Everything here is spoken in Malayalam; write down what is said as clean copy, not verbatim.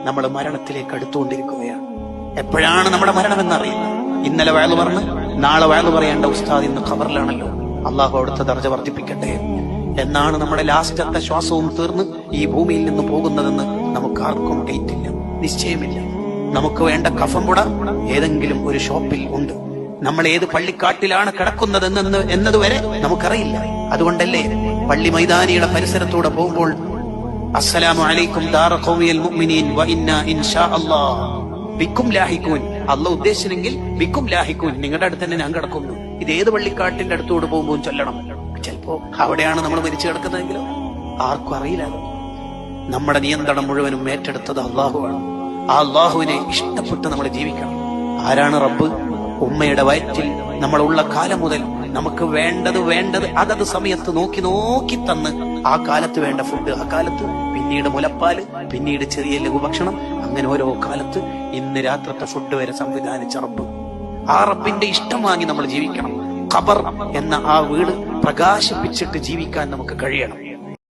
നമ്മൾ മരണത്തിലേക്ക് അടുത്തുകൊണ്ടിരിക്കുകയാണ്. എപ്പോഴാണ് നമ്മുടെ മരണമെന്നറിയില്ല. ഇന്നലെ വയലു പറഞ്ഞ് നാളെ വയലു പറയേണ്ട ഉസ്താദ് ഇന്ന് ഖബറിലാണല്ലോ. അള്ളാഹു അവിടുത്തെ ദർജ വർദ്ധിപ്പിക്കട്ടെ. എന്നാണ് നമ്മുടെ ലാസ്റ്റത്തെ ശ്വാസവും തീർന്ന് ഈ ഭൂമിയിൽ നിന്ന് പോകുന്നതെന്ന് നമുക്ക് ആർക്കും ഡേറ്റില്ല, നിശ്ചയമില്ല. നമുക്ക് വേണ്ട കഫംപുട ഏതെങ്കിലും ഒരു ഷോപ്പിൽ ഉണ്ട്. നമ്മൾ ഏത് പള്ളിക്കാട്ടിലാണ് കിടക്കുന്നതെന്ന് എന്നതുവരെ നമുക്കറിയില്ല. അതുകൊണ്ടല്ലേ പള്ളി മൈതാനിയുടെ പരിസരത്തൂടെ പോകുമ്പോൾ അസ്സലാമു അലൈക്കും ദാറ ഖൗമിയൽ മുഅ്മിനീൻ വ ഇന്നാ ഇൻഷാ അല്ലാഹ് ബിക്കും ലാഹിക്കൂൻ. അല്ലാഹ് ഉദ്ദേശിച്ചെങ്കിൽ ബിക്കും ലാഹിക്കൂൻ, നിങ്ങളുടെ അടുത്ത് തന്നെ ഞാൻ കിടക്കുന്നു. ഇത് ഏത് പള്ളിക്കാട്ടിന്റെ അടുത്തോട് പോകുമ്പോൾ ചൊല്ലണം. ചിലപ്പോ അവിടെയാണ് നമ്മൾ മരിച്ചു കിടക്കുന്നതെങ്കിലോ ആർക്കും അറിയില്ല. നമ്മുടെ നിയന്ത്രണം മുഴുവനും ഏറ്റെടുത്തത് അള്ളാഹുവാണ്. ആ അള്ളാഹുവിനെ ഇഷ്ടപ്പെട്ട് നമ്മൾ ജീവിക്കണം. ആരാണ് റബ്ബ്? ഉമ്മയുടെ വയറ്റിൽ നമ്മളുള്ള കാലം മുതൽ നമുക്ക് വേണ്ടത് അതത് സമയത്ത് നോക്കി തന്ന് ആ കാലത്ത് വേണ്ട ഫുഡ് ആ കാലത്ത്, പിന്നീട് മുലപ്പാല്, പിന്നീട് ചെറിയ ലഘുഭക്ഷണം, അങ്ങനെ ഓരോ കാലത്ത് ഇന്ന് രാത്രത്തെ ഫുഡ് വരെ സംവിധാനിച്ച റബ്ബ്. ആ റബ്ബിന്റെ ഇഷ്ടം വാങ്ങി നമ്മൾ ജീവിക്കണം. ഖബർ എന്ന ആ വീട് പ്രകാശിപ്പിച്ചിട്ട് ജീവിക്കാൻ നമുക്ക് കഴിയണം.